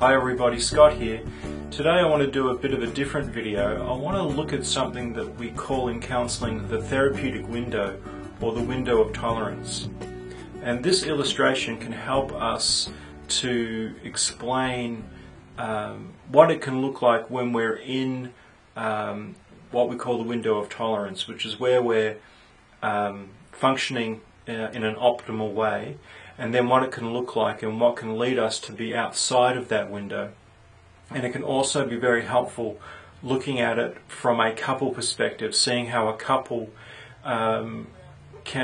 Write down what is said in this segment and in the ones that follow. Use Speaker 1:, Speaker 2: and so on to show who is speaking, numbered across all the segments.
Speaker 1: Hi everybody, Scott here. Today I want to do a bit of a different video. I want to look at something that we call in counselling the therapeutic window, or the window of tolerance. And this illustration can help us to explain what it can look like when we're in what we call the window of tolerance, which is where we're functioning in an optimal way, and then what it can look like and what can lead us to be outside of that window. And it can also be very helpful looking at it from a couple perspective, seeing how a couple can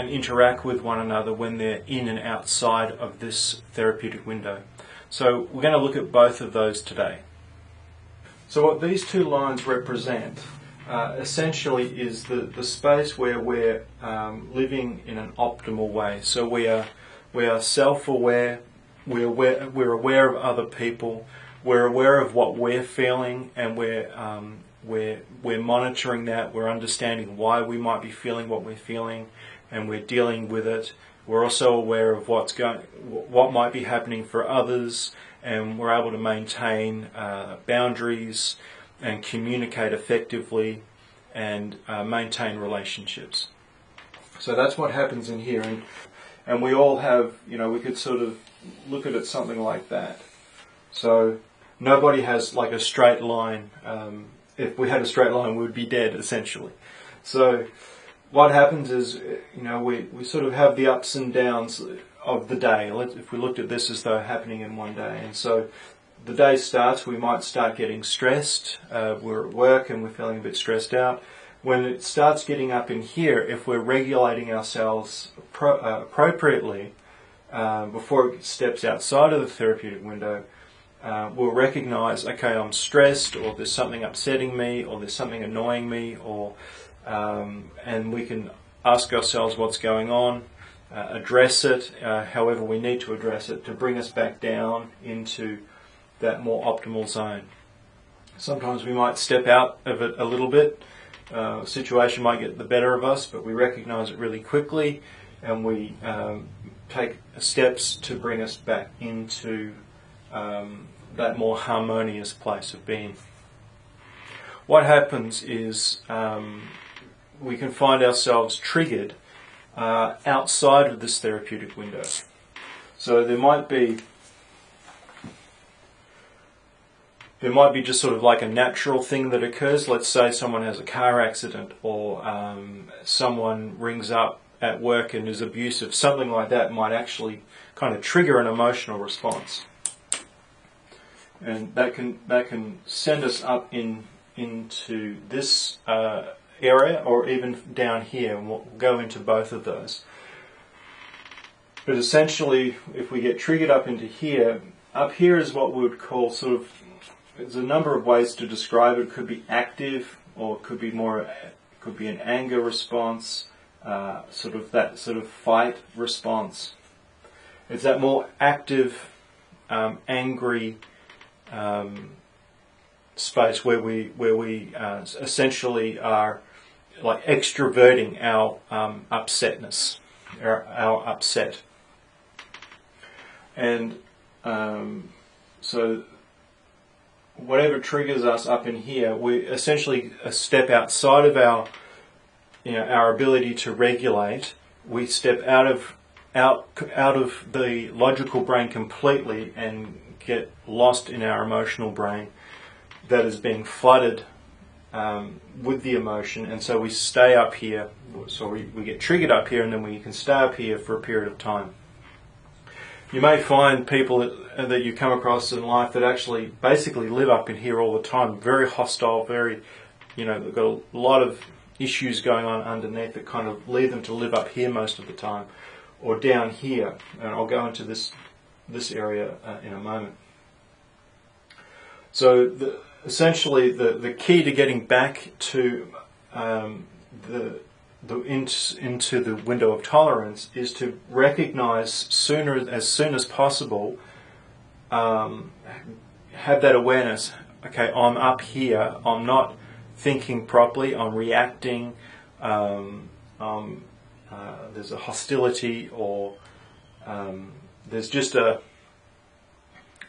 Speaker 1: interact with one another when they're in and outside of this therapeutic window. So we're going to look at both of those today. So what these two lines represent essentially is the space where we're living in an optimal way. So we are self-aware, we're aware of other people, we're aware of what we're feeling, and we're monitoring that, we're understanding why we might be feeling what we're feeling, and we're dealing with it. We're also aware of what might be happening for others, and we're able to maintain boundaries and communicate effectively and maintain relationships. So that's what happens in here, and we all have, we could sort of look at it something like that. So nobody has like a straight line. If we had a straight line, we would be dead, essentially. So what happens is, we sort of have the ups and downs of the day. If we looked at this as though happening in one day. And so the day starts, we might start getting stressed. We're at work and we're feeling a bit stressed out. When it starts getting up in here, if we're regulating ourselves appropriately before it steps outside of the therapeutic window, we'll recognize, okay, I'm stressed, or there's something upsetting me, or there's something annoying me, or and we can ask ourselves what's going on, address it however we need to address it to bring us back down into that more optimal zone. Sometimes we might step out of it a little bit. Situation might get the better of us, but we recognize it really quickly, and we take steps to bring us back into that more harmonious place of being. What happens is we can find ourselves triggered outside of this therapeutic window. So there might be just sort of like a natural thing that occurs. Let's say someone has a car accident, or someone rings up at work and is abusive. Something like that might actually kind of trigger an emotional response, and that can send us up into this area, or even down here, and we'll go into both of those. But essentially, if we get triggered up into here, up here is what we would call sort of, there's a number of ways to describe it. It could be active, or it could be an anger response, sort of fight response. It's that more active, angry space where we essentially are like extroverting our upsetness, our upset, and so whatever triggers us up in here, we essentially step outside of our ability to regulate. We step out of the logical brain completely and get lost in our emotional brain that is being flooded with the emotion, and so we stay up here. So we get triggered up here, and then we can stay up here for a period of time. You may find people that you come across in life that actually basically live up in here all the time, very hostile, very, they've got a lot of issues going on underneath that kind of lead them to live up here most of the time, or down here. And I'll go into this area in a moment. So essentially the key to getting back to into the window of tolerance is to recognize as soon as possible, have that awareness, okay, I'm up here, I'm not thinking properly, I'm reacting, there's a hostility, or there's just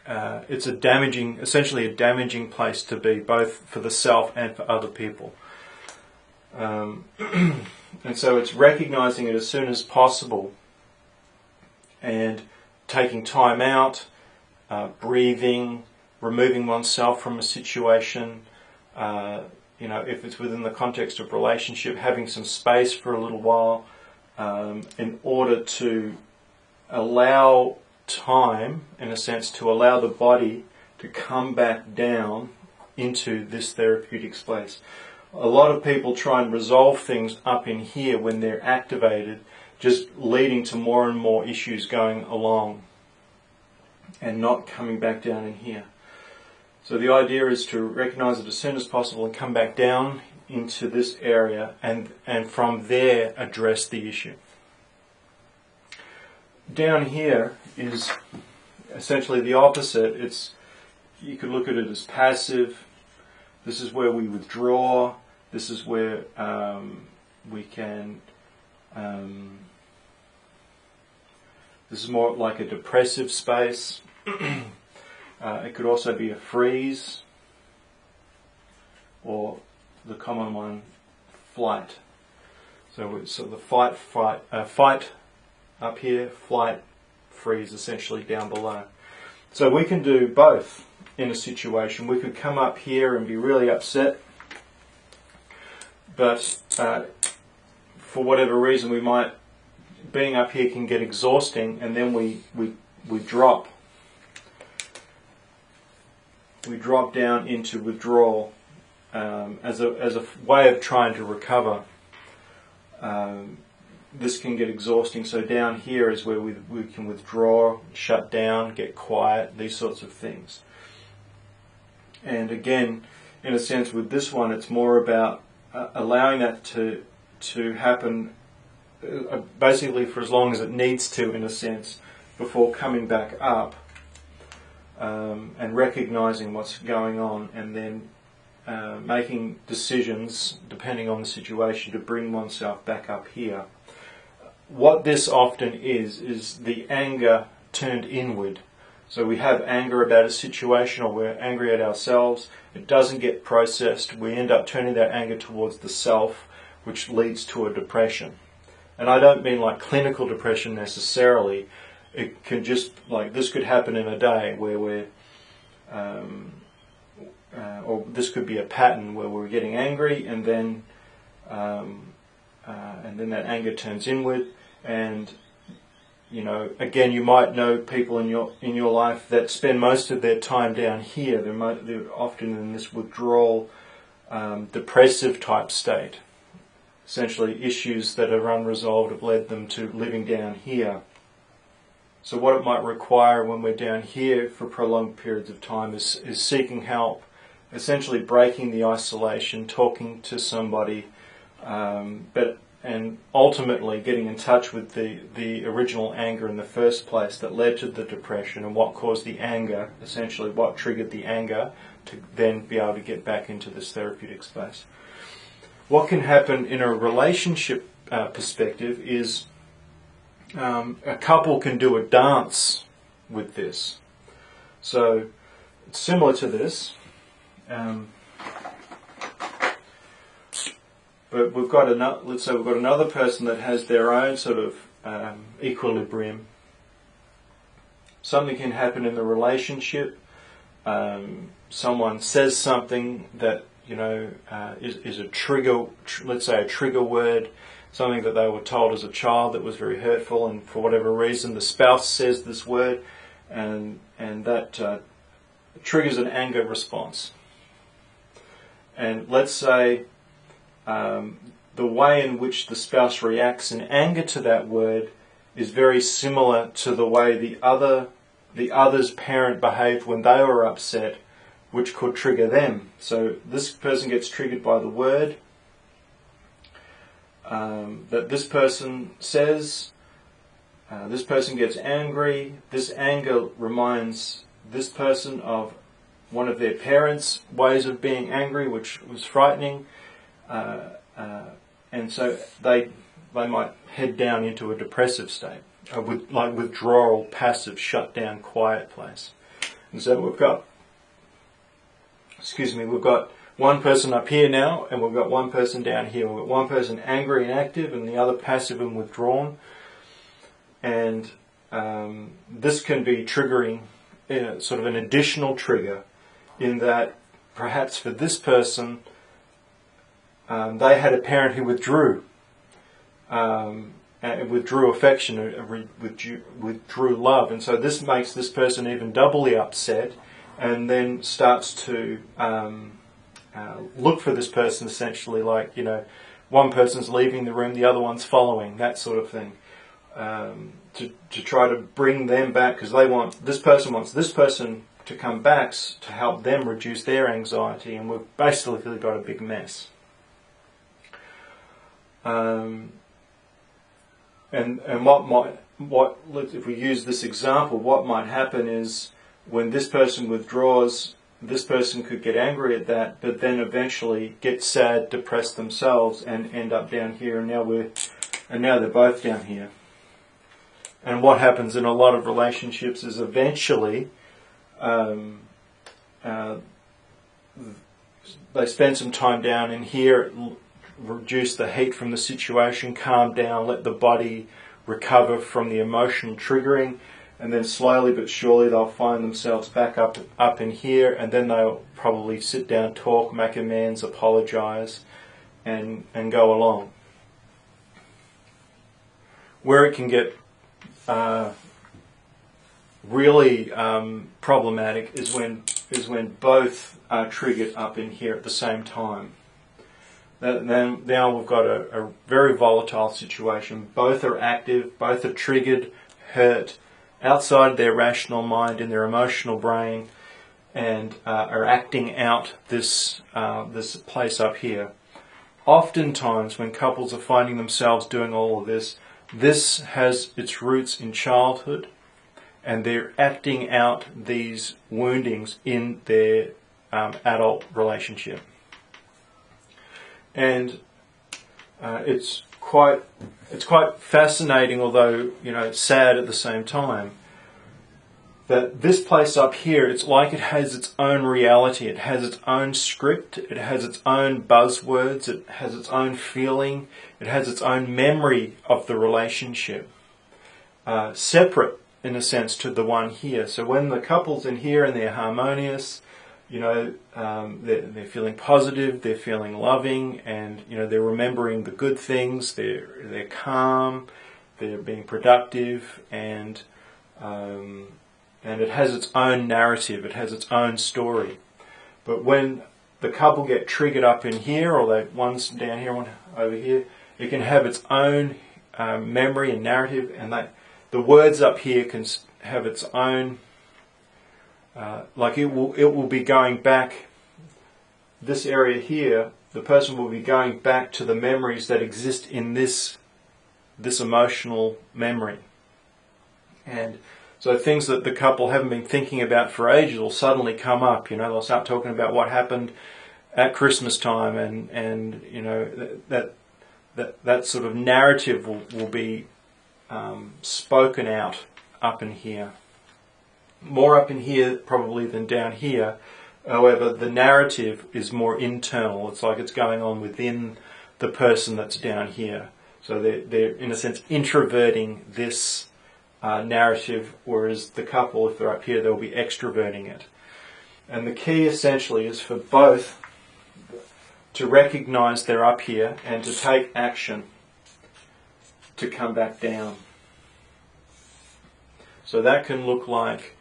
Speaker 1: it's a damaging, essentially a damaging place to be, both for the self and for other people. And so it's recognizing it as soon as possible and taking time out, breathing, removing oneself from a situation, if it's within the context of relationship, having some space for a little while, in order to allow time, in a sense, to allow the body to come back down into this therapeutic space. A lot of people try and resolve things up in here when they're activated, just leading to more and more issues going along and not coming back down in here. So the idea is to recognize it as soon as possible and come back down into this area, and from there address the issue. Down here is essentially the opposite. You could look at it as passive. This is where we withdraw. This is where we can. This is more like a depressive space. It could also be a freeze, or the common one, flight. So the fight up here, flight, freeze essentially down below. So we can do both in a situation. We could come up here and be really upset, but for whatever reason being up here can get exhausting, and then we drop. We drop down into withdrawal as a way of trying to recover. This can get exhausting, so down here is where we can withdraw, shut down, get quiet, these sorts of things. And again, in a sense, with this one, it's more about allowing that to happen basically for as long as it needs to, in a sense, before coming back up and recognizing what's going on, and then making decisions depending on the situation to bring oneself back up here. What this often is the anger turned inward. So we have anger about a situation, or we're angry at ourselves. It doesn't get processed. We end up turning that anger towards the self, which leads to a depression. And I don't mean like clinical depression necessarily. It can just, like, this could happen in a day where we're, or this could be a pattern where we're getting angry, and then that anger turns inward. And again, you might know people in your life that spend most of their time down here. They're often in this withdrawal, depressive type state. Essentially, issues that are unresolved have led them to living down here. So what it might require when we're down here for prolonged periods of time is seeking help, essentially breaking the isolation, talking to somebody, and ultimately getting in touch with the original anger in the first place that led to the depression, and what caused the anger, essentially what triggered the anger, to then be able to get back into this therapeutic space. What can happen in a relationship perspective is a couple can do a dance with this. So it's similar to this. But we've got let's say we've got another person that has their own sort of equilibrium. Something can happen in the relationship. Someone says something that is a trigger. Let's say a trigger word, something that they were told as a child that was very hurtful, and for whatever reason the spouse says this word, and that triggers an anger response. And let's say the way in which the spouse reacts in anger to that word is very similar to the way the other's parent behaved when they were upset, which could trigger them. So this person gets triggered by the word that this person says. This person gets angry. This anger reminds this person of one of their parents' ways of being angry, which was frightening. And so they might head down into a depressive state, like withdrawal, passive, shut down, quiet place. And so we've got one person up here now, and we've got one person down here. We've got one person angry and active, and the other passive and withdrawn. And this can be triggering, sort of an additional trigger, in that perhaps for this person, they had a parent who withdrew affection, withdrew love, and so this makes this person even doubly upset, and then starts to look for this person, essentially, like, one person's leaving the room, the other one's following, that sort of thing, to try to bring them back, because this person wants this person to come back to help them reduce their anxiety, and we've basically got a big mess. And if we use this example, what might happen is when this person withdraws, this person could get angry at that, but then eventually get sad, depressed themselves, and end up down here. And now they're both down here. And what happens in a lot of relationships is eventually they spend some time down in here, reduce the heat from the situation, calm down, let the body recover from the emotional triggering, and then slowly but surely they'll find themselves back up in here, and then they'll probably sit down, talk, make amends, apologize, and go along. Where it can get really problematic is when both are triggered up in here at the same time. Then now we've got a very volatile situation. Both are active, both are triggered, hurt, outside their rational mind, in their emotional brain, and are acting out this place up here. Oftentimes when couples are finding themselves doing all of this, this has its roots in childhood, and they're acting out these woundings in their adult relationship. And it's quite fascinating, although sad at the same time, that this place up here, it's like it has its own reality, it has its own script, it has its own buzzwords, it has its own feeling, it has its own memory of the relationship, separate in a sense to the one here. So when the couple's in here and they're harmonious, they're feeling positive, they're feeling loving, and they're remembering the good things. They're calm, they're being productive, and it has its own narrative, it has its own story. But when the couple get triggered up in here, or one's down here, one over here, it can have its own memory and narrative, and the words up here can have its own. Like it will be going back, this area here, the person will be going back to the memories that exist in this emotional memory. And so things that the couple haven't been thinking about for ages will suddenly come up. They'll start talking about what happened at Christmas time, and that sort of narrative will be spoken out up in here. More up in here probably than down here. However, the narrative is more internal. It's like it's going on within the person that's down here. So they're in a sense introverting this narrative, whereas the couple, if they're up here, they'll be extroverting it. And the key essentially is for both to recognize they're up here and to take action to come back down. So that can look like,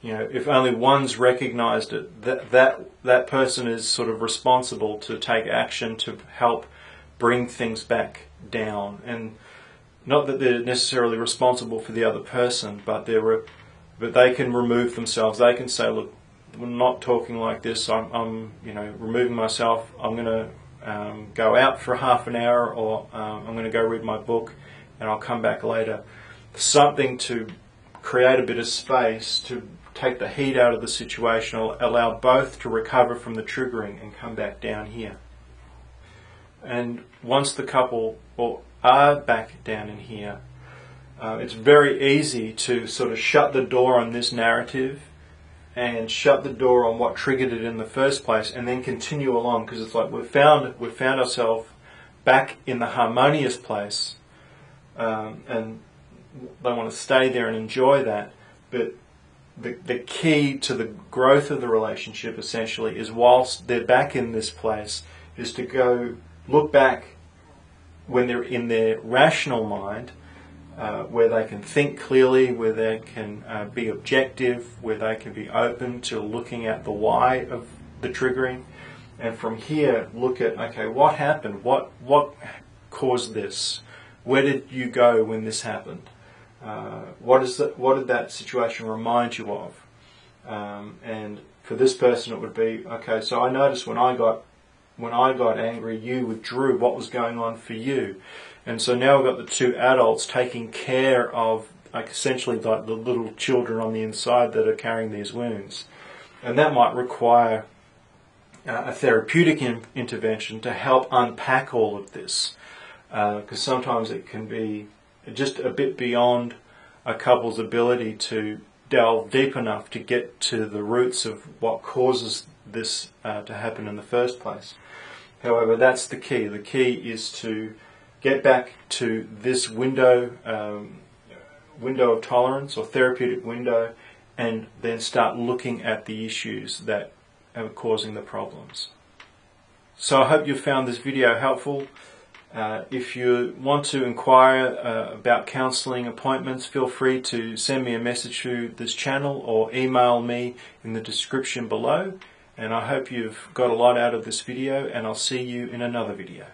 Speaker 1: if only one's recognized it, that person is sort of responsible to take action to help bring things back down. And not that they're necessarily responsible for the other person, but they can remove themselves. They can say, look, we're not talking like this. I'm removing myself. I'm going to go out for half an hour, or I'm going to go read my book, and I'll come back later. Something to create a bit of space to take the heat out of the situation, allow both to recover from the triggering and come back down here. And once the couple are back down in here, It's very easy to sort of shut the door on this narrative and shut the door on what triggered it in the first place, and then continue along, because it's like we've found ourselves back in the harmonious place, and they want to stay there and enjoy that. But the key to the growth of the relationship essentially is, whilst they're back in this place, is to go look back when they're in their rational mind, where they can think clearly, where they can be objective, where they can be open to looking at the why of the triggering, and from here look at, okay, what happened? What caused this? Where did you go when this happened? What did that situation remind you of? And for this person, it would be, okay, so I noticed when I got angry, you withdrew. What was going on for you? And so now we've got the two adults taking care of, like, essentially like the little children on the inside that are carrying these wounds. And that might require a therapeutic intervention to help unpack all of this. Because sometimes it can be just a bit beyond a couple's ability to delve deep enough to get to the roots of what causes this to happen in the first place. However, that's the key. The key is to get back to this window of tolerance, or therapeutic window, and then start looking at the issues that are causing the problems. So I hope you found this video helpful. If you want to inquire about counselling appointments, feel free to send me a message through this channel or email me in the description below. And I hope you've got a lot out of this video, and I'll see you in another video.